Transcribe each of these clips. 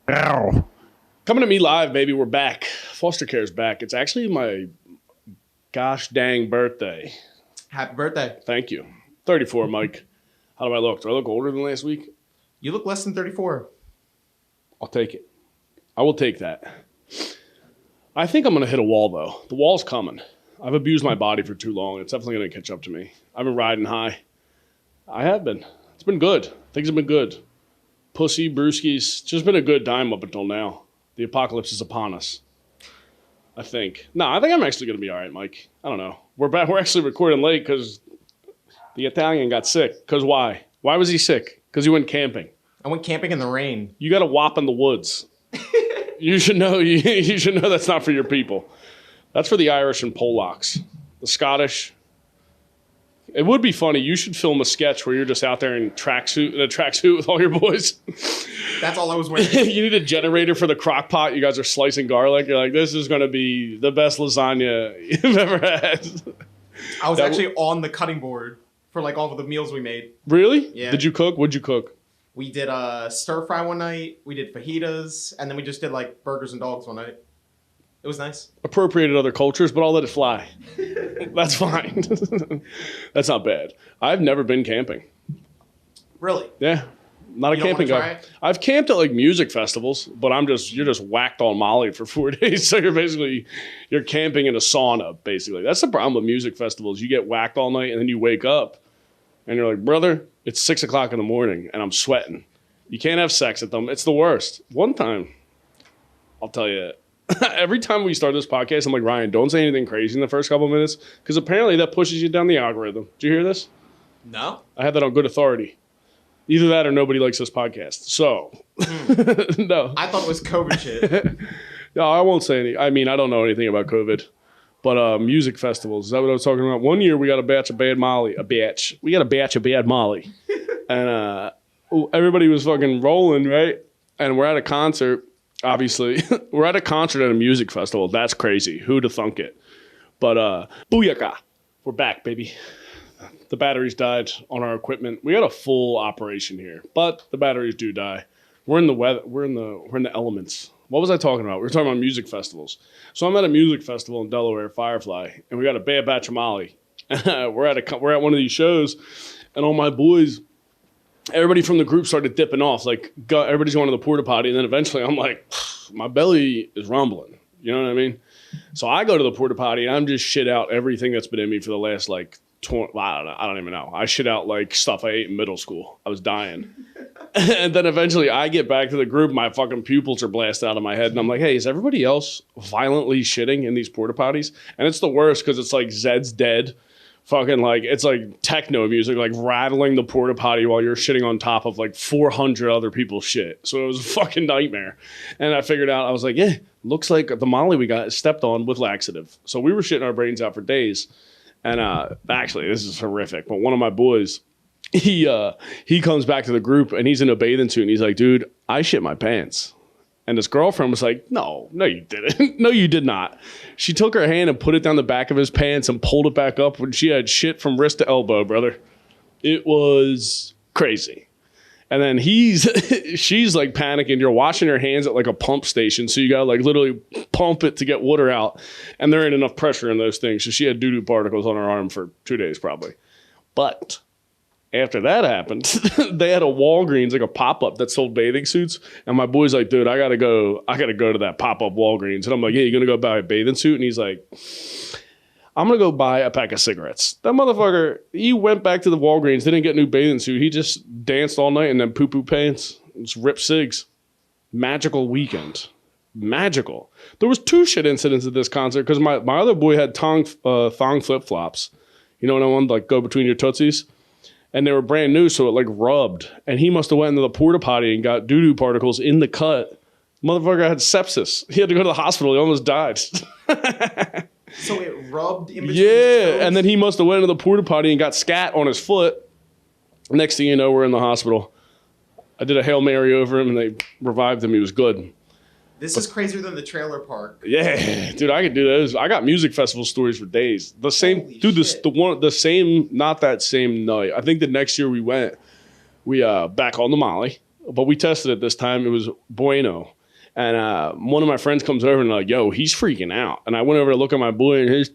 Ow. Coming to me live, baby. We're back. Foster Care's back. It's actually my gosh dang birthday. Happy birthday. Thank you. 34, Mike. How do I look? Do I look older than last week? You look less than 34. I'll take it. I will take that. I think I'm going to hit a wall, though. The wall's coming. I've abused my body for too long. It's definitely going to catch up to me. I've been riding high. I have been. It's been good. Things have been good. Pussy, brewskis. It's just been a good time up until now. The apocalypse is upon us. I think. No, I think I'm actually going to be all right, Mike. I don't know. We're back. We're actually recording late because the Italian got sick. Because why? Why was he sick? Because he went camping. I went camping in the rain. You got a whop in the woods. You should know. You should know that's not for your people. That's for the Irish and Polacks. The Scottish. It would be funny. You should film a sketch where you're just out there in a tracksuit with all your boys. That's all I was wearing. You need a generator for the crock pot. You guys are slicing garlic. You're like, this is going to be the best lasagna you've ever had. I was actually on the cutting board for like all of the meals we made. Really? Yeah. Did you cook? What'd you cook? We did stir fry one night. We did fajitas. And then we just did like burgers and dogs one night. It was nice. Appropriated other cultures, but I'll let it fly. That's fine. That's not bad. I've never been camping. Really? Yeah. Not a camping guy. I've camped at like music festivals, but you're just whacked on Molly for 4 days. So you're camping in a sauna, basically. That's the problem with music festivals. You get whacked all night and then you wake up and you're like, brother, it's 6 o'clock in the morning and I'm sweating. You can't have sex at them. It's the worst. One time, I'll tell you, every time we start this podcast, I'm like, Ryan, don't say anything crazy in the first couple of minutes because apparently that pushes you down the algorithm. Did you hear this? No. I had that on good authority. Either that or nobody likes this podcast. So, no. I thought it was COVID shit. No, I won't say any. I mean, I don't know anything about COVID. But music festivals, is that what I was talking about? One year we got a batch of bad Molly. We got a batch of bad Molly. And everybody was fucking rolling, right? And we're at a concert. Obviously, we're at a concert at a music festival. That's crazy. Who'd have thunk it? But booyaka. We're back, baby. The batteries died on our equipment. We got a full operation here, but the batteries do die. We're in the weather. We're in the elements. What was I talking about? We were talking about music festivals. So I'm at a music festival in Delaware, Firefly, and we got a bad batch of Molly. we're at one of these shows, and all my boys. Everybody from the group started dipping off. Like, everybody's going to the porta potty. And then eventually I'm like, my belly is rumbling. You know what I mean? So I go to the porta potty and I'm just shit out everything that's been in me for the last like 20, I don't even know. I shit out like stuff I ate in middle school. I was dying. And then eventually I get back to the group. My fucking pupils are blasted out of my head. And I'm like, hey, is everybody else violently shitting in these porta potties? And it's the worst because it's like Zed's Dead. Fucking like, it's like techno music, like rattling the porta potty while you're shitting on top of like 400 other people's shit. So it was a fucking nightmare. And I figured out, I was like, yeah, looks like the Molly we got is stepped on with laxative. So we were shitting our brains out for days. And actually, this is horrific. But one of my boys, he comes back to the group and he's in a bathing suit and he's like, dude, I shit my pants. And his girlfriend was like, no, you didn't. No, you did not. She took her hand and put it down the back of his pants and pulled it back up when she had shit from wrist to elbow, brother. It was crazy. And then she's like panicking. You're washing your hands at like a pump station. So you got to like literally pump it to get water out. And there ain't enough pressure in those things. So she had doo-doo particles on her arm for 2 days probably. But after that happened, they had a Walgreens, like a pop-up that sold bathing suits. And my boy's like, dude, I gotta go to that pop-up Walgreens. And I'm like, yeah, you gonna go buy a bathing suit? And he's like, I'm gonna go buy a pack of cigarettes. That motherfucker, he went back to the Walgreens, didn't get a new bathing suit. He just danced all night and then poo-poo pants. Just ripped cigs. Magical weekend. Magical. There was 2 shit incidents at this concert because my other boy had thong flip-flops. You know what I want? Like go between your tootsies. And they were brand new, so it like rubbed. And he must have went into the porta potty and got doo-doo particles in the cut. Motherfucker had sepsis. He had to go to the hospital. He almost died. So it rubbed in between Yeah, his toes? and then he must have went into the porta potty and got scat on his foot. Next thing you know, we're in the hospital. I did a Hail Mary over him, and they revived him. He was good. This is crazier than the trailer park. Yeah, dude, I could do those. I got music festival stories for days. The same, Holy dude. shit. The same, not that same night. I think the next year we went, we back on the Molly, But we tested it this time. It was bueno. And one of my friends comes over and like, yo, he's freaking out. And I went over to look at my boy, and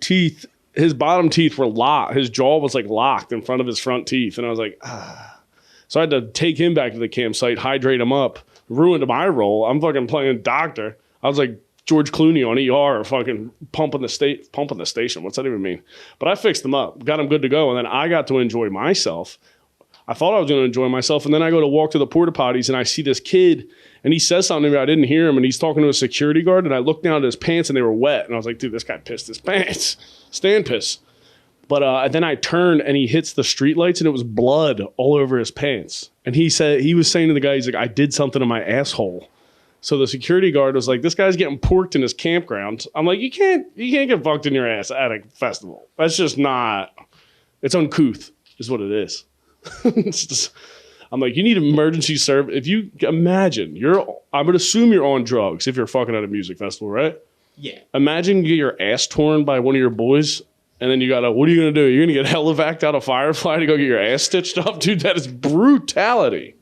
his bottom teeth were locked. His jaw was like locked in front of his front teeth. And I was like, ah. So I had to take him back to the campsite, hydrate him up. Ruined my role. I'm fucking playing doctor. I was like George Clooney on ER, fucking pumping the station. What's that even mean? But I fixed him up, got him good to go. And then I got to enjoy myself. I thought I was going to enjoy myself. And then I go to walk to the porta potties and I see this kid and he says something to me. I didn't hear him. And he's talking to a security guard. And I looked down at his pants and they were wet. And I was like, dude, this guy pissed his pants. Stand piss. But then I turned and he hits the streetlights and it was blood all over his pants. And he was saying to the guy, he's like, I did something to my asshole. So the security guard was like, this guy's getting porked in his campground. I'm like, you can't get fucked in your ass at a festival. That's just not, it's uncouth is what it is. It's just, I'm like, you need emergency service. If you imagine I would assume you're on drugs if you're fucking at a music festival, right? Yeah. Imagine you get your ass torn by one of your boys. And then what are you going to do? You're going to get helivac'd out of Firefly to go get your ass stitched up? Dude, that is brutality.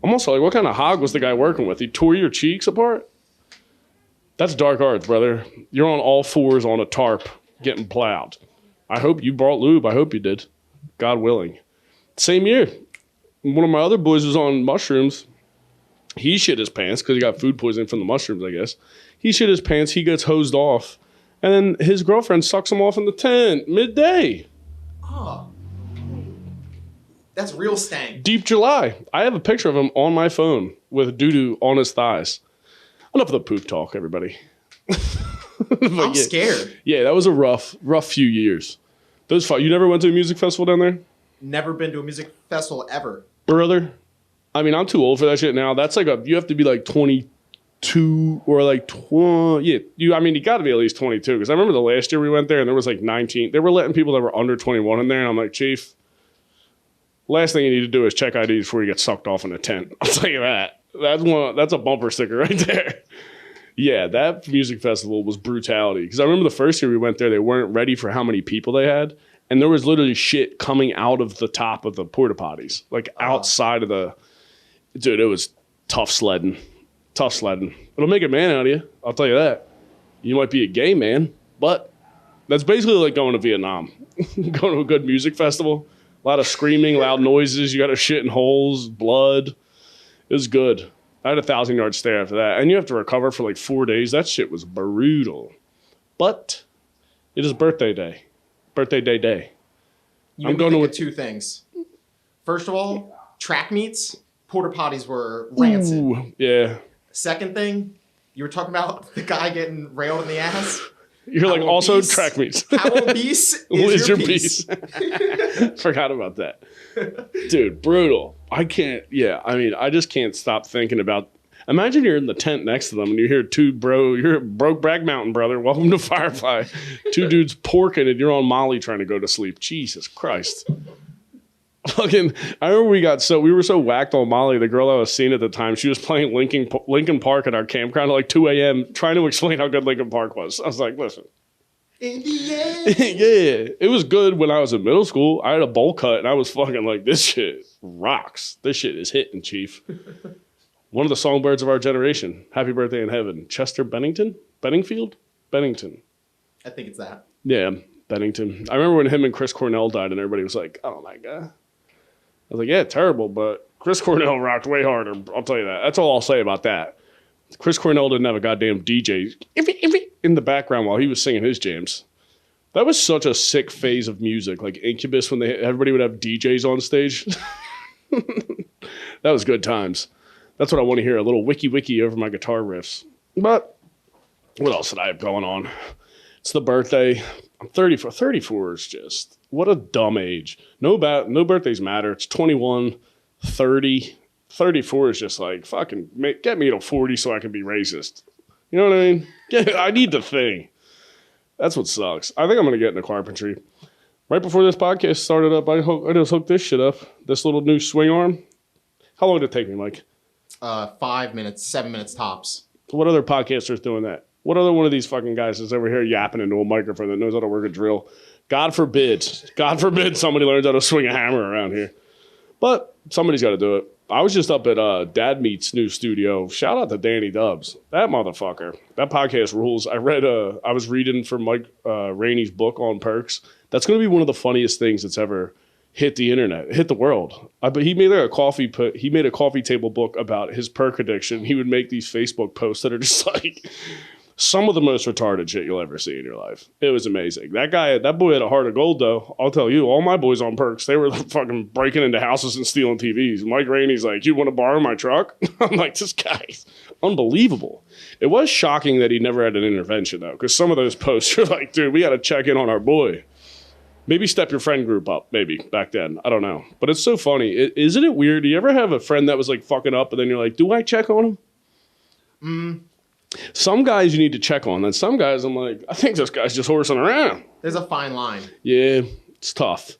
I'm also like, what kind of hog was the guy working with? He tore your cheeks apart? That's dark arts, brother. You're on all fours on a tarp getting plowed. I hope you brought lube. I hope you did. God willing. Same year, one of my other boys was on mushrooms. He shit his pants because he got food poisoning from the mushrooms, I guess. He shit his pants. He gets hosed off. And then his girlfriend sucks him off in the tent midday. Oh. That's real stank. Deep July. I have a picture of him on my phone with doo-doo on his thighs. Enough of the poop talk, everybody. I'm scared. Yeah, that was a rough few years. You never went to a music festival down there? Never been to a music festival ever. Brother, I mean, I'm too old for that shit now. That's like you have to be like 22 or like 20. Yeah, you got to be at least 22. Because I remember the last year we went there and there was like 19. They were letting people that were under 21 in there. And I'm like, Chief, last thing you need to do is check IDs before you get sucked off in a tent. I'll tell you that. That's a bumper sticker right there. Yeah, that music festival was brutality. Because I remember the first year we went there, they weren't ready for how many people they had. And there was literally shit coming out of the top of the porta potties. Like outside of the... Dude, it was tough sledding. Tough sledding. It'll make a man out of you. I'll tell you that. You might be a gay man, but that's basically like going to Vietnam. Going to a good music festival. A lot of screaming, loud noises. You got to shit in holes, blood. It was good. I had a 1,000-yard stare after that. And you have to recover for like 4 days. That shit was brutal. But it is birthday day. Birthday day. I'm going with two things. First of all, track meets, porta potties were rancid. Ooh, yeah. Second thing, you were talking about the guy getting railed in the ass. You're like, also track meets. How obese is your piece? Forgot about that. Dude, brutal. I just can't stop thinking about. Imagine you're in the tent next to them and you hear you're broke Bragg Mountain, brother. Welcome to Firefly. Two dudes porking and you're on Molly trying to go to sleep. Jesus Christ. Fucking, I remember we were so whacked on Molly. The girl I was seeing at the time, she was playing Lincoln Park at our campground at like 2 a.m. trying to explain how good Lincoln Park was. I was like, listen. Indiana. Yeah, it was good when I was in middle school. I had a bowl cut and I was fucking like, this shit rocks. This shit is hitting, Chief. One of the songbirds of our generation. Happy birthday in heaven. Chester Bennington? Bennington. I think it's that. Yeah, Bennington. I remember when him and Chris Cornell died and everybody was like, oh my God. I was like, yeah, terrible, but Chris Cornell rocked way harder. I'll tell you that. That's all I'll say about that. Chris Cornell didn't have a goddamn DJ in the background while he was singing his jams. That was such a sick phase of music. Like Incubus, when everybody would have DJs on stage. That was good times. That's what I want to hear, a little wiki over my guitar riffs. But what else did I have going on? It's the birthday. I'm 34. 34 is just, what a dumb age. No birthdays matter. It's 21, 30. 34 is just like, fucking get me to 40 so I can be racist. You know what I mean? I need the thing. That's what sucks. I think I'm going to get into carpentry. Right before this podcast started up, I just hooked this shit up. This little new swing arm. How long did it take me, Mike? 5 minutes, 7 minutes tops. What other podcasters doing that? What other one of these fucking guys is over here yapping into a microphone that knows how to work a drill? God forbid somebody learns how to swing a hammer around here. But somebody's got to do it. I was just up at Dad Meet's new studio. Shout out to Danny Dubs. That motherfucker. That podcast rules. I was reading from Mike Rainey's book on perks. That's going to be one of the funniest things that's ever hit the internet, hit the world. But he made a coffee table book about his perk addiction. He would make these Facebook posts that are just like some of the most retarded shit you'll ever see in your life. It was amazing. That boy had a heart of gold, though. I'll tell you, all my boys on perks, they were fucking breaking into houses and stealing TVs. Mike Rainey's like, you want to borrow my truck? I'm like, this guy's unbelievable. It was shocking that he never had an intervention, though, because some of those posts are like, dude, we got to check in on our boy. Maybe step your friend group up, maybe, back then. I don't know. But it's so funny. Isn't it weird? Do you ever have a friend that was like fucking up and then you're like, do I check on him? Some guys you need to check on. And some guys I'm like, I think this guy's just horsing around. There's a fine line. Yeah, it's tough.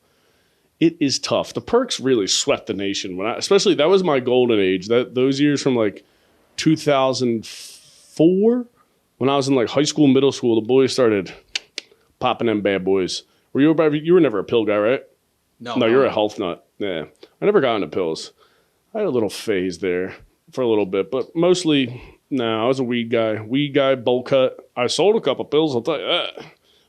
It is tough. The perks really swept the nation. Especially, that was my golden age. Those years from like 2004, when I was in like high school, middle school, the boys started popping them bad boys. You were never a pill guy, right? No, you're a health nut. Yeah. I never got into pills. I had a little phase there for a little bit, but mostly, no, I was a weed guy, bowl cut. I sold a couple pills, I'll tell you that.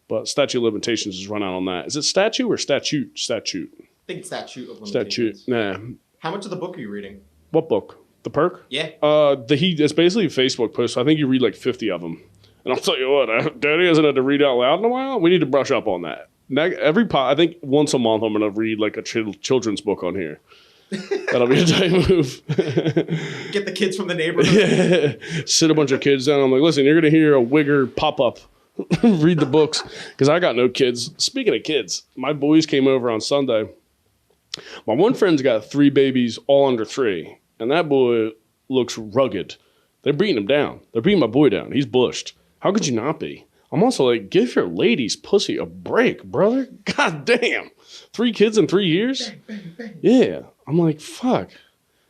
But statute of limitations has run out on that. Is it statute or statute? Statute. I think it's statute of limitations. Statute, nah. How much of the book are you reading? What book? The perk? Yeah. It's basically a Facebook post, so I think you read like 50 of them. And I'll tell you what, Daddy hasn't had to read out loud in a while. We need to brush up on that. I think once a month I'm going to read like a children's book on here. That'll be a tight move. Get the kids from the neighborhood. Yeah. Sit a bunch of kids down. I'm like, listen, you're going to hear a wigger pop up. Read the books. Because I got no kids. Speaking of kids, my boys came over on Sunday. My one friend's got 3 babies, all under 3. And that boy looks rugged. They're beating him down. They're beating my boy down. He's bushed. How could you not be? I'm also like, give your lady's pussy a break, brother. God damn. 3 kids in 3 years? Bang, bang, bang. Yeah. I'm like, fuck.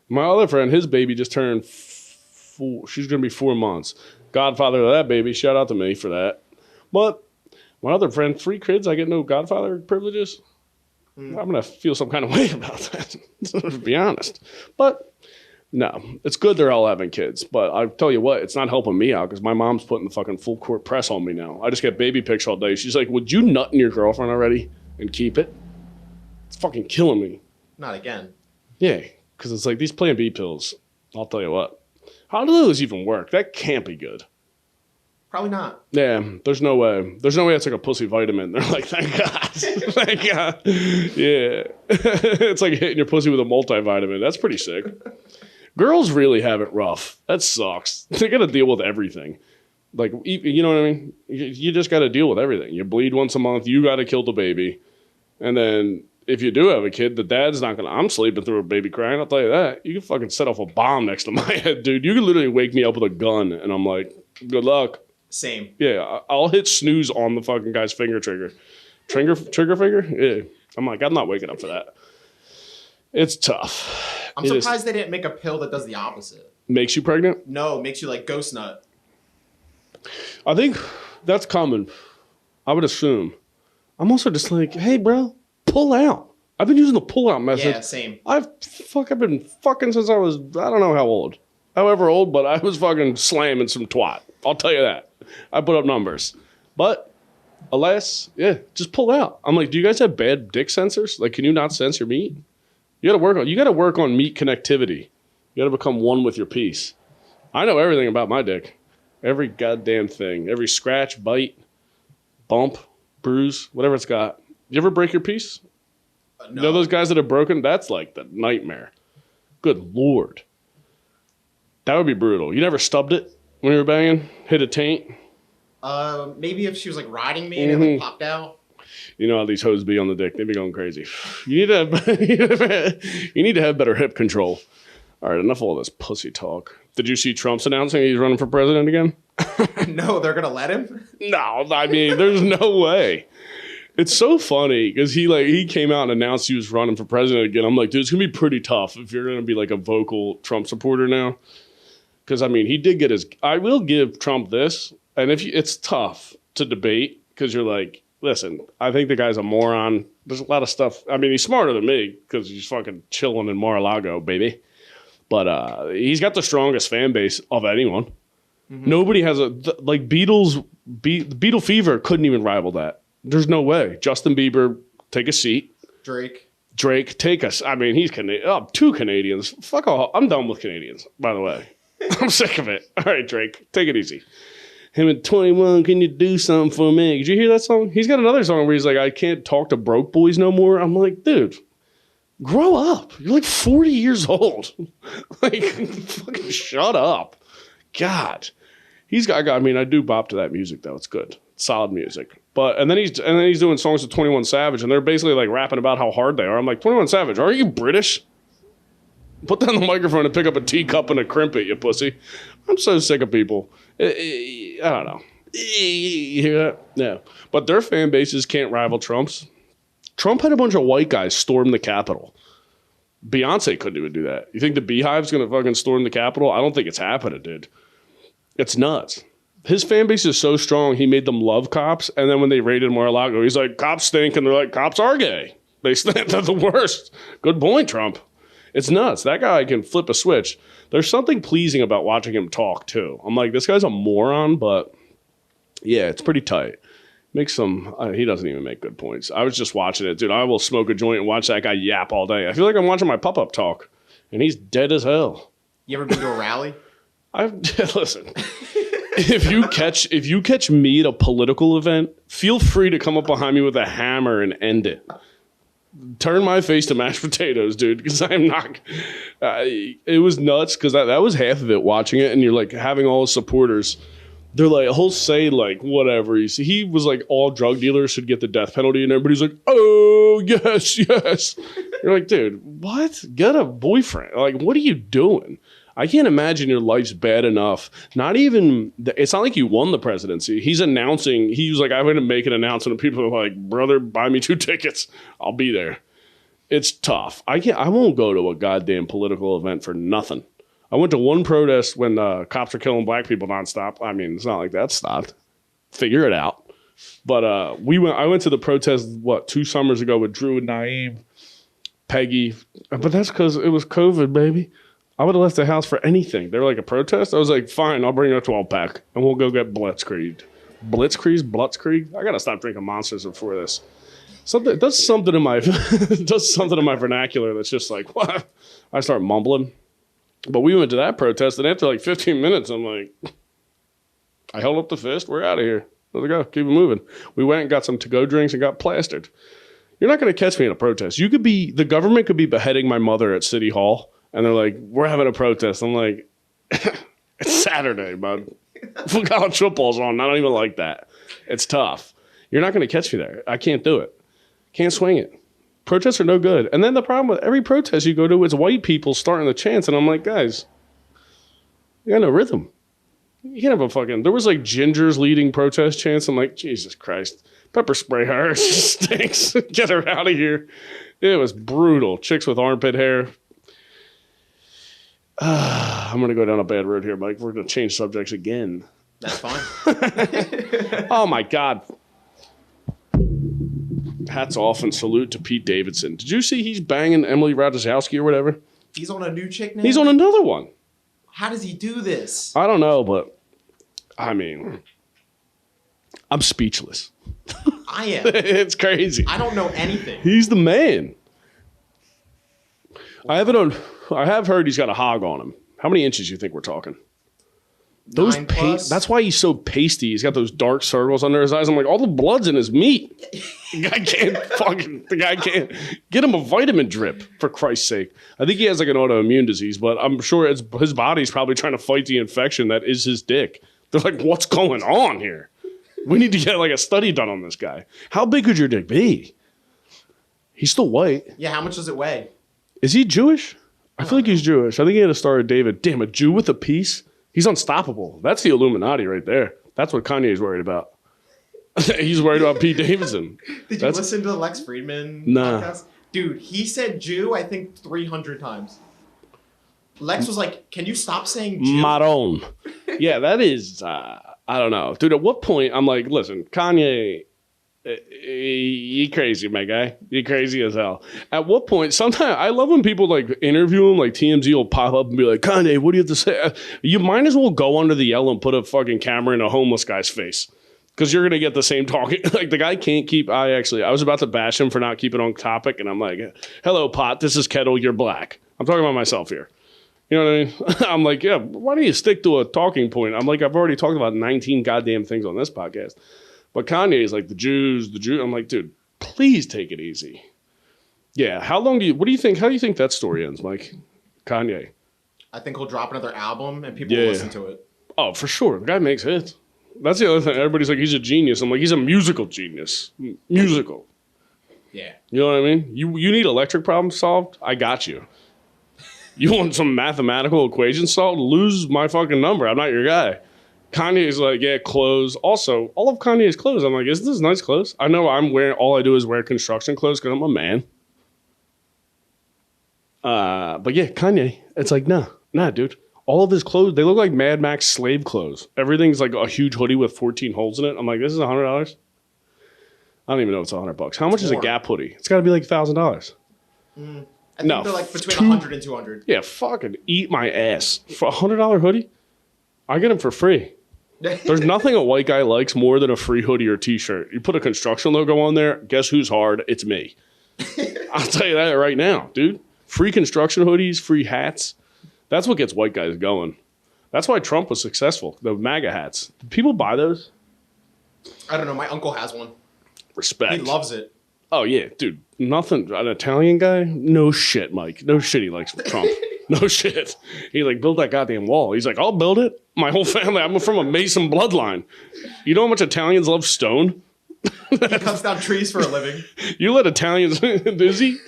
My other friend, his baby just turned 4. She's going to be 4 months. Godfather of that baby. Shout out to me for that. But my other friend, 3 kids, I get no godfather privileges. I'm going to feel some kind of way about that, to be honest. But no, it's good they're all having kids. But I tell you what, it's not helping me out because my mom's putting the fucking full court press on me now. I just get baby pics all day. She's like, would you nut in your girlfriend already and keep it? It's fucking killing me. Not again. Yeah, because it's like these Plan B pills. I'll tell you what. How do those even work? That can't be good. Probably not. Yeah, there's no way. There's no way it's like a pussy vitamin. They're like, thank God. Thank God. Yeah. It's like hitting your pussy with a multivitamin. That's pretty sick. Girls really have it rough. That sucks. They got to deal with everything. Like, you know what I mean? You just got to deal with everything. You bleed once a month. You got to kill the baby. And then if you do have a kid, the dad's not going to, I'm sleeping through a baby crying. I'll tell you that. You can fucking set off a bomb next to my head, dude. You can literally wake me up with a gun. And I'm like, good luck. Same. Yeah, I'll hit snooze on the fucking guy's finger trigger. Trigger finger? Yeah. I'm like, I'm not waking up for that. It's tough. I'm surprised they didn't make a pill that does the opposite. Makes you pregnant? No, makes you like ghost nut. I think that's common. I would assume. I'm also just like, hey, bro, pull out. I've been using the pull out method. Yeah, same. I've been fucking since I was, I don't know how old. However old, but I was fucking slamming some twat. I'll tell you that. I put up numbers. But alas, yeah, just pull out. I'm like, do you guys have bad dick sensors? Like, can you not sense your meat? You gotta work on meat connectivity. You gotta become one with your piece. I know everything about my dick. Every goddamn thing. Every scratch, bite, bump, bruise, whatever it's got. You ever break your piece? No. You know those guys that are broken? That's like the nightmare. Good Lord. That would be brutal. You never stubbed it when you were banging? Hit a taint? Maybe if she was like riding me and it like popped out. You know how these hoes be on the dick. They be going crazy. You need to have better hip control. All right, enough of all this pussy talk. Did you see Trump's announcing he's running for president again? No, they're gonna let him? No, I mean, there's no way. It's so funny because he came out and announced he was running for president again. I'm like, dude, it's gonna be pretty tough if you're gonna be like a vocal Trump supporter now. Because I mean, he did get his. I will give Trump this, and it's tough to debate because you're like, listen, I think the guy's a moron. There's a lot of stuff. I mean, he's smarter than me because he's fucking chilling in Mar-a-Lago, baby. But he's got the strongest fan base of anyone. Mm-hmm. Nobody has Beatle Fever couldn't even rival that. There's no way. Justin Bieber, take a seat. Drake, take us. I mean, he's Canadian. Oh, 2 Canadians. Fuck all. I'm done with Canadians, by the way. I'm sick of it. All right, Drake, take it easy. Him at 21, can you do something for me? Did you hear that song? He's got another song where he's like, I can't talk to broke boys no more. I'm like, dude, grow up. You're like 40 years old. Like, fucking shut up. God. I mean, I do bop to that music, though. It's good. It's solid music. And then he's doing songs with 21 Savage, and they're basically like rapping about how hard they are. I'm like, 21 Savage, are you British? Put down the microphone and pick up a teacup and a crimpet, you pussy. I'm so sick of people. I don't know. You hear that? No. But their fan bases can't rival Trump's. Trump had a bunch of white guys storm the Capitol. Beyonce couldn't even do that. You think the Beehive's going to fucking storm the Capitol? I don't think it's happening, dude. It's nuts. His fan base is so strong, he made them love cops. And then when they raided Mar-a-Lago, he's like, cops stink. And they're like, cops are gay. They're the worst. Good point, Trump. It's nuts. That guy can flip a switch. There's something pleasing about watching him talk, too. I'm like, this guy's a moron, but yeah, it's pretty tight. Makes some, he doesn't even make good points. I was just watching it. Dude, I will smoke a joint and watch that guy yap all day. I feel like I'm watching my pop-up talk, and he's dead as hell. You ever been to a rally? Listen. If you catch me at a political event, feel free to come up behind me with a hammer and end it. Turn my face to mashed potatoes, dude, because I'm not. It was nuts because that was half of it watching it, and you're like having all his supporters. They're like, he'll say like whatever. He was like, all drug dealers should get the death penalty, and everybody's like, oh yes. You're like, dude, what? Get a boyfriend. Like, what are you doing? I can't imagine your life's bad enough. It's not like you won the presidency. He's announcing, he was like, I'm going to make an announcement. And people are like, brother, buy me 2 tickets. I'll be there. It's tough. I won't go to a goddamn political event for nothing. I went to one protest when cops are killing black people nonstop. I mean, it's not like that stopped. Figure it out. But I went to the protest, 2 summers ago with Drew and Naeem, Peggy. But that's because it was COVID, baby. I would have left the house for anything. They were like, a protest? I was like, fine, I'll bring you a 12-pack, and we'll go get Blitzkrieg. Blitzkrieg? I got to stop drinking Monsters before this. It does something in my vernacular that's just like, what? I start mumbling. But we went to that protest, and after like 15 minutes, I'm like, I held up the fist. We're out of here. Let's go. Keep it moving. We went and got some to-go drinks and got plastered. You're not going to catch me in a protest. The government could be beheading my mother at City Hall, and they're like, we're having a protest. I'm like, it's Saturday, bud. College football's on. I don't even like that. It's tough. You're not going to catch me there. I can't do it. Can't swing it. Protests are no good. And then the problem with every protest you go to is white people starting the chants. And I'm like, guys, you got no rhythm. You can't have there was like gingers leading protest chants. I'm like, Jesus Christ. Pepper spray her. She stinks. Get her out of here. It was brutal. Chicks with armpit hair. I'm going to go down a bad road here, Mike. We're going to change subjects again. That's fine. Oh, my God. Hats off and salute to Pete Davidson. Did you see he's banging Emily Ratajkowski or whatever? He's on a new chick now? He's on another one. How does he do this? I don't know, but I mean, I'm speechless. I am. It's crazy. I don't know anything. He's the man. I have heard he's got a hog on him. How many inches do you think we're talking? Those 9+. That's why he's so pasty. He's got those dark circles under his eyes. I'm like, all the blood's in his meat. The guy can't get him a vitamin drip, for Christ's sake. I think he has like an autoimmune disease, but I'm sure his body's probably trying to fight the infection that is his dick. They're like, what's going on here? We need to get like a study done on this guy. How big could your dick be? He's still white. Yeah, how much does it weigh? Is he Jewish? I feel like he's Jewish. I think he had a Star of David. Damn, a Jew with a piece? He's unstoppable. That's the Illuminati right there. That's what Kanye's worried about. He's worried about Pete Davidson. Did you listen to the Lex Friedman podcast? Dude, he said Jew, I think, 300 times. Lex was like, can you stop saying Jew? Maron. Yeah, that is, I don't know. Dude, at what point, I'm like, listen, Kanye, You crazy, my guy. You crazy as hell. At what point? Sometimes I love when people like interview him, like TMZ will pop up and be like, Kanye, what do you have to say? You might as well go under the yellow and put a fucking camera in a homeless guy's face. Because you're going to get the same talking. Like, the guy can't keep... I was about to bash him for not keeping on topic, and I'm like, hello, pot, this is Kettle, you're black. I'm talking about myself here. You know what I mean? I'm like, yeah, why don't you stick to a talking point? I'm like, I've already talked about 19 goddamn things on this podcast. But Kanye is like, the Jews. I'm like, dude, please take it easy. Yeah, how do you think that story ends, Mike? Kanye. I think he'll drop another album, and people will listen to it. Oh, for sure. The guy makes hits. That's the other thing. Everybody's like, he's a genius. I'm like, he's a musical genius. Musical. Yeah. You know what I mean? You need electric problems solved? I got you. You want some mathematical equations solved? Lose my fucking number. I'm not your guy. Kanye's like, yeah, clothes. Also, all of Kanye's clothes. I'm like, isn't this nice clothes? I know all I do is wear construction clothes because I'm a man. But yeah, Kanye, it's like, nah, dude. All of his clothes, they look like Mad Max slave clothes. Everything's like a huge hoodie with 14 holes in it. I'm like, this is $100? I don't even know if it's $100. How much is a Gap hoodie? It's got to be like $1,000. I think they're like between 100 and 200. Yeah, fucking eat my ass. For a $100 hoodie, I get them for free. There's nothing a white guy likes more than a free hoodie or t-shirt. You put a construction logo on there, guess who's hard? It's me. I'll tell you that right now, dude. Free construction hoodies, free hats. That's what gets white guys going. That's why Trump was successful. The MAGA hats. Do people buy those? I don't know. My uncle has one. Respect. He loves it. Oh, yeah, dude. Nothing. An Italian guy? No shit, Mike. No shit he likes Trump. No shit. He like built that goddamn wall. He's like, I'll build it. My whole family. I'm from a Mason bloodline. You know how much Italians love stone? He cuts down trees for a living. You let Italians, is he?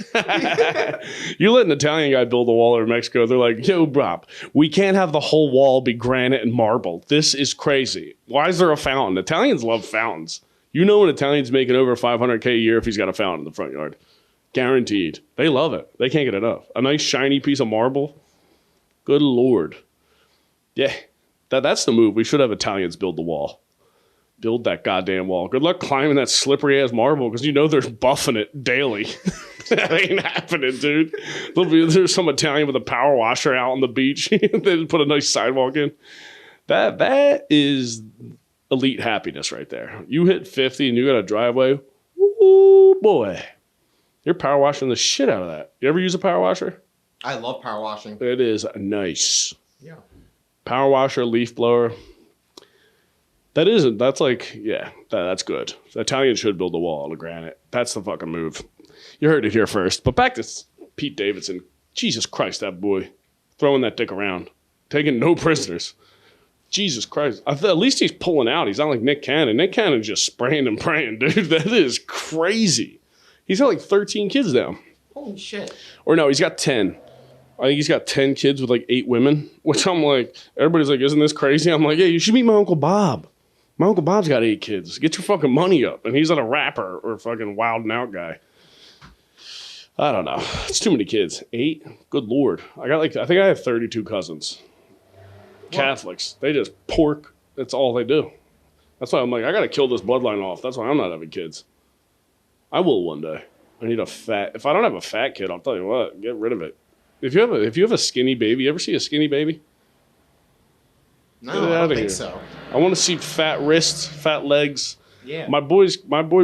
You let an Italian guy build a wall over Mexico. They're like, yo, Rob, we can't have the whole wall be granite and marble. This is crazy. Why is there a fountain? Italians love fountains. You know an Italian's making over $500K a year if he's got a fountain in the front yard. Guaranteed. They love it. They can't get enough. A nice shiny piece of marble. Good Lord. Yeah, that's the move. We should have Italians build the wall. Build that goddamn wall. Good luck climbing that slippery ass marble because you know they're buffing it daily. That ain't happening, dude. There's some Italian with a power washer out on the beach. They put a nice sidewalk in. That is elite happiness right there. You hit 50 and you got a driveway. Ooh, boy. You're power washing the shit out of that. You ever use a power washer? I love power washing. It is nice. Yeah. Power washer, leaf blower. That's good. The Italians should build a wall out of granite. That's the fucking move. You heard it here first. But back to Pete Davidson. Jesus Christ, that boy. Throwing that dick around. Taking no prisoners. Jesus Christ. At least he's pulling out. He's not like Nick Cannon. Nick Cannon's just spraying and praying, dude. That is crazy. He's got like 13 kids now. Holy shit. Or no, he's got 10. I think he's got 10 kids with like 8 women. Which I'm like, everybody's like, isn't this crazy? I'm like, yeah, you should meet my Uncle Bob. My Uncle Bob's got 8 kids. Get your fucking money up. And he's not a rapper or a fucking wild and out guy. I don't know. It's too many kids. 8? Good Lord. I think I have 32 cousins. What? Catholics. They just pork. That's all they do. That's why I'm like, I got to kill this bloodline off. That's why I'm not having kids. I will one day. If I don't have a fat kid, I'll tell you what, get rid of it. If you have a skinny baby, you ever see a skinny baby? No, I don't think so. I want to see fat wrists, fat legs. Yeah. My boy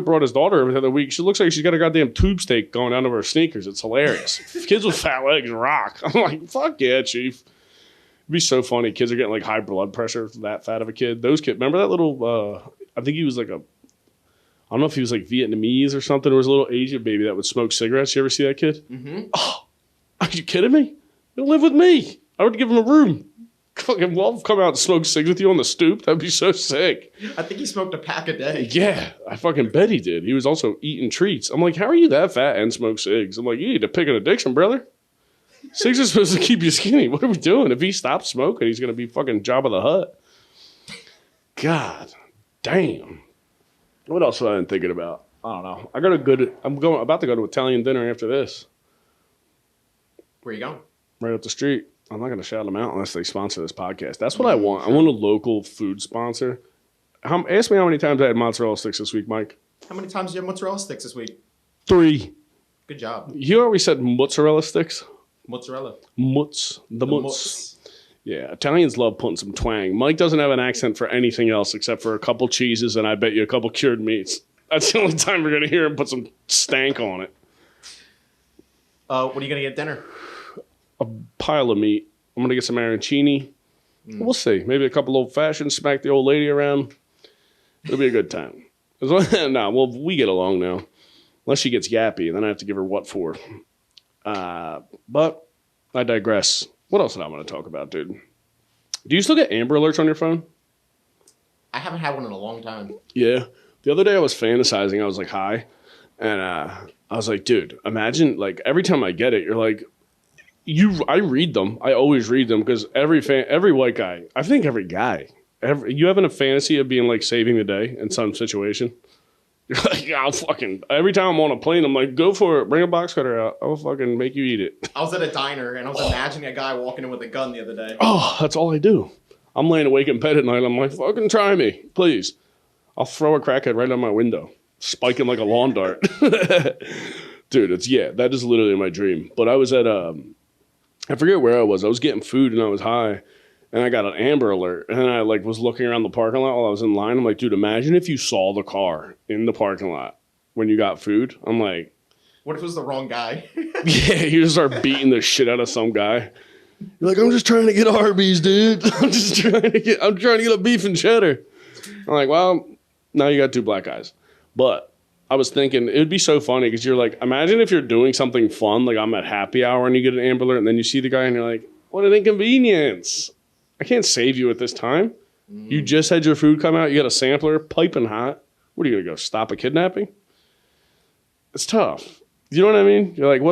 brought his daughter over the other week. She looks like she's got a goddamn tube steak going down over her sneakers. It's hilarious. Kids with fat legs rock. I'm like, fuck yeah, chief. It'd be so funny. Kids are getting like high blood pressure, that fat of a kid. Those kids, remember that little, I think he was like I don't know if he was like Vietnamese or something. There was a little Asian baby that would smoke cigarettes. You ever see that kid? Mm-hmm. Oh, are you kidding me? He'll live with me. I would give him a room. Fucking love come out and smoke cigs with you on the stoop. That'd be so sick. I think he smoked a pack a day. Yeah, I fucking bet he did. He was also eating treats. I'm like, how are you that fat and smoke cigs? I'm like, you need to pick an addiction, brother. Cigs are supposed to keep you skinny. What are we doing? If he stops smoking, he's going to be fucking Jabba the Hutt. God damn. What else was I thinking about? I don't know. I'm about to go to Italian dinner after this. Where you going? Right up the street. I'm not going to shout them out unless they sponsor this podcast. That's what I want. I want a local food sponsor. Ask me how many times I had mozzarella sticks this week, Mike. How many times did you have mozzarella sticks this week? 3. Good job. You always said mozzarella sticks? Mozzarella. Mutz. The mutz. Yeah, Italians love putting some twang. Mike doesn't have an accent for anything else except for a couple cheeses and I bet you a couple cured meats. That's the only time we're going to hear him put some stank on it. What are you going to get dinner? A pile of meat. I'm going to get some arancini. We'll see. Maybe a couple old fashions, smack the old lady around. It'll be a good time. Well, we get along now. Unless she gets yappy, then I have to give her what for. But I digress. What else did I want to talk about, dude? Do you still get Amber Alerts on your phone? I haven't had one in a long time. Yeah. The other day I was fantasizing. I was like, hi. And I was like, dude, imagine, like, every time I get it, you're like, I read them. I always read them because every white guy, I think every guy, you having a fantasy of being, like, saving the day in some situation? You're like, I'll fucking, every time I'm on a plane, I'm like, go for it. Bring a box cutter out. I'll fucking make you eat it. I was at a diner and I was imagining a guy walking in with a gun the other day. Oh, that's all I do. I'm laying awake in bed at night. I'm like, fucking try me, please. I'll throw a crackhead right out my window, spike him like a lawn dart. Dude, that is literally my dream. But I was at, I forget where I was. I was getting food and I was high. And I got an Amber Alert, and I was looking around the parking lot while I was in line. I'm like, dude, imagine if you saw the car in the parking lot when you got food. I'm like, what if it was the wrong guy? Yeah, you just start beating the shit out of some guy. You're like, I'm just trying to get Arby's, dude. I'm trying to get a beef and cheddar. I'm like, well, now you got 2 black guys. But I was thinking it'd be so funny because you're like, imagine if you're doing something fun, like I'm at happy hour and you get an Amber Alert, and then you see the guy and you're like, what an inconvenience. I can't save you at this time. You just had your food come out. You got a sampler, piping hot. What are you going to go stop a kidnapping? It's tough. You know what I mean? You're like,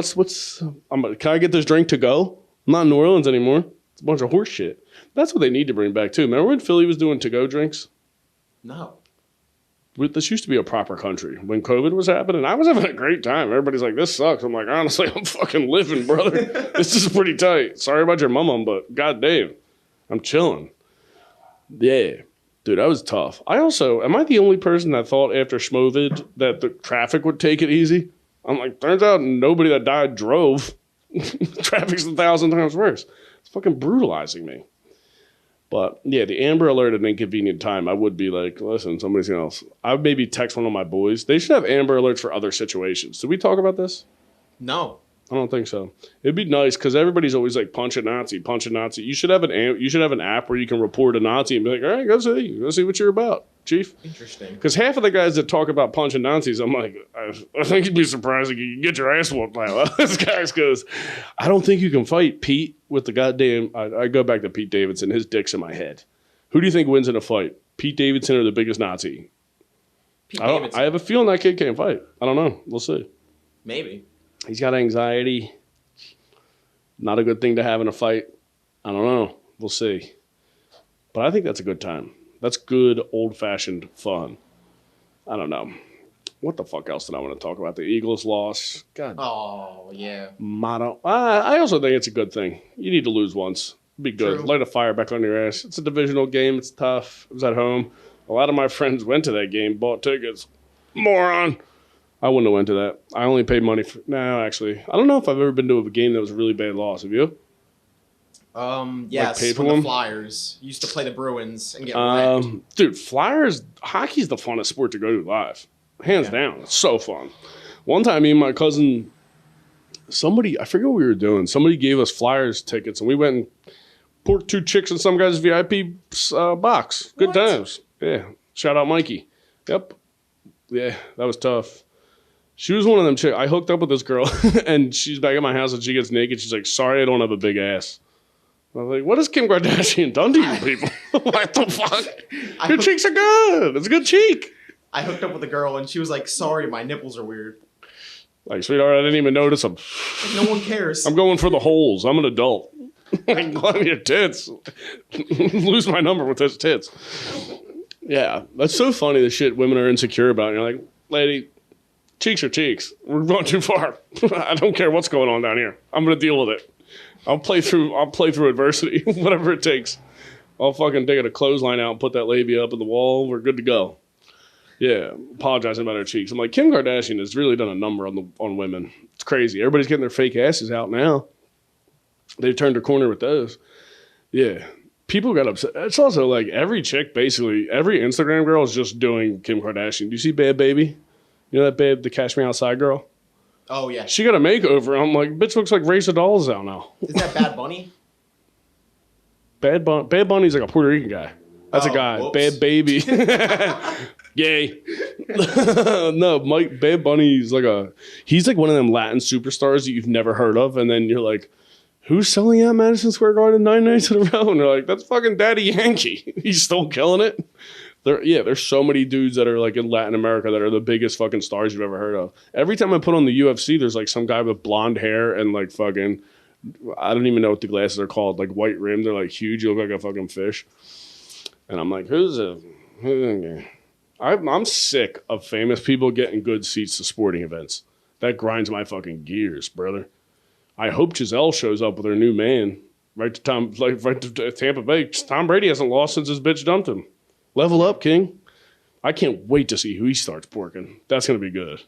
can I get this drink to go? I'm not in New Orleans anymore. It's a bunch of horse shit. That's what they need to bring back too. Remember when Philly was doing to-go drinks? No. This used to be a proper country. When COVID was happening, I was having a great time. Everybody's like, this sucks. I'm like, honestly, I'm fucking living, brother. This is pretty tight. Sorry about your mama, but goddamn. I'm chilling. Yeah. Dude, that was tough. Am I the only person that thought after Schmovid that the traffic would take it easy? I'm like, turns out nobody that died drove. Traffic's 1,000 times worse. It's fucking brutalizing me. But yeah, the Amber Alert at an inconvenient time, I would be like, listen, somebody's going to, I would maybe text one of my boys. They should have Amber Alerts for other situations. Did we talk about this? No. I don't think so. It'd be nice because everybody's always like punch a Nazi. You should have an app where you can report a Nazi and be like, all right, go see what you're about, Chief. Interesting. Because half of the guys that talk about punching Nazis, I'm like, I think you'd be surprised if you can get your ass whooped by this guys because I don't think you can fight Pete with the goddamn. I go back to Pete Davidson. His dick's in my head. Who do you think wins in a fight, Pete Davidson or the biggest Nazi? I have a feeling that kid can't fight. I don't know. We'll see. Maybe. He's got anxiety. Not a good thing to have in a fight. I don't know. We'll see. But I think that's a good time. That's good old-fashioned fun. I don't know. What the fuck else did I want to talk about? The Eagles loss. God. Oh, yeah. Motto. I also think it's a good thing. You need to lose once. Be good. True. Light a fire back on your ass. It's a divisional game. It's tough. It was at home. A lot of my friends went to that game, bought tickets. Moron. I wouldn't have went to that. I only paid money for... No, actually. I don't know if I've ever been to a game that was a really bad loss. Have you? Yes, paid for when one? the Flyers used to play the Bruins and get wrecked. Dude, Flyers... Hockey's the funnest sport to go to live. Hands down. It's so fun. One time, me and my cousin... I forget what we were doing. Somebody gave us Flyers tickets, and we went and poured 2 chicks in some guy's VIP box. Good What? times. Yeah. Shout out Mikey. Yep. Yeah, that was tough. She was one of them chicks. I hooked up with this girl, and she's back at my house, and she gets naked. She's like, sorry, I don't have a big ass. I was like, what has Kim Kardashian done to you people? What the fuck? Your cheeks are good. It's a good cheek. I hooked up with a girl, and she was like, sorry, my nipples are weird. Like, sweetheart, I didn't even notice them. Like, no one cares. I'm going for the holes. I'm an adult. Like, climb your tits. Lose my number with those tits. Yeah, that's so funny, the shit women are insecure about. And you're like, lady, cheeks are cheeks. We're going too far. I don't care what's going on down here. I'm going to deal with it. I'll play through adversity, whatever it takes. I'll fucking dig a clothesline out and put that labia up in the wall. We're good to go. Yeah, apologizing about her cheeks. I'm like, Kim Kardashian has really done a number on women. It's crazy. Everybody's getting their fake asses out now. They've turned a corner with those. Yeah. People got upset. It's also like every chick, basically, every Instagram girl is just doing Kim Kardashian. Do you see Bad Baby? You know that babe, the Cash Me Outside girl? Oh, yeah. She got a makeover. I'm like, bitch looks like Race of Dolls out now. Is that Bad Bunny? Bad Bunny's like a Puerto Rican guy. That's a guy. Whoops. Bad Baby. Yay. No, Bad Bunny's he's like one of them Latin superstars that you've never heard of. And then you're like, who's selling out Madison Square Garden 9 nights in a row? And they're like, that's fucking Daddy Yankee. He's still killing it. There's so many dudes that are like in Latin America that are the biggest fucking stars you've ever heard of. Every time I put on the UFC, there's like some guy with blonde hair and like fucking, I don't even know what the glasses are called, like white rim. They're like huge. You look like a fucking fish. And I'm like, I'm sick of famous people getting good seats to sporting events. That grinds my fucking gears, brother. I hope Giselle shows up with her new man right to Tampa Bay. Tom Brady hasn't lost since his bitch dumped him. Level up, King. I can't wait to see who he starts porking. That's going to be good.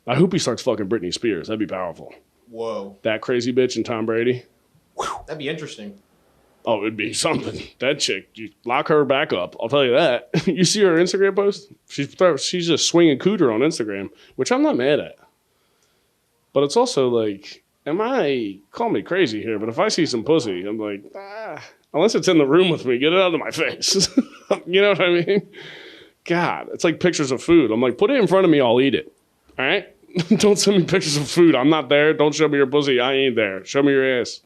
I hope he starts fucking Britney Spears. That'd be powerful. Whoa. That crazy bitch and Tom Brady. That'd be interesting. Oh, it'd be something. That chick, you lock her back up. I'll tell you that. You see her Instagram post? She's just swinging cooter on Instagram, which I'm not mad at. But it's also like, call me crazy here, but if I see some pussy, I'm like, unless it's in the room with me, get it out of my face. You know what I mean? God, it's like pictures of food. I'm like, put it in front of me, I'll eat it. All right? Don't send me pictures of food. I'm not there. Don't show me your pussy. I ain't there. Show me your ass.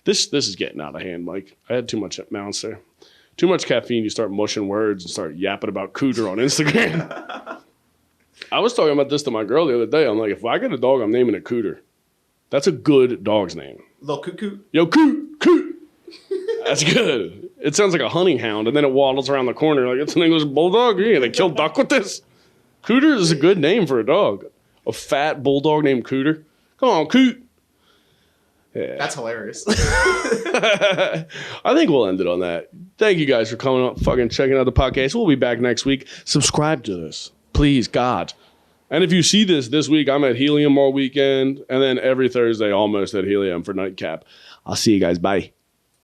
This is getting out of hand, Mike. I had too much mounts there. Too much caffeine, you start mushing words and start yapping about cooter on Instagram. I was talking about this to my girl the other day. I'm like, if I get a dog, I'm naming it Cooter. That's a good dog's name. Little Cuckoo. Yo, Coot. That's good. It sounds like a hunting hound, and then it waddles around the corner like it's an English bulldog. Yeah, they kill duck with this. Cooter is a good name for a dog. A fat bulldog named Cooter. Come on, Coot. Yeah. That's hilarious. I think we'll end it on that. Thank you guys for coming up, fucking checking out the podcast. We'll be back next week. Subscribe to this. Please, God. And if you see this week, I'm at Helium all weekend, and then every Thursday almost at Helium for Nightcap. I'll see you guys. Bye.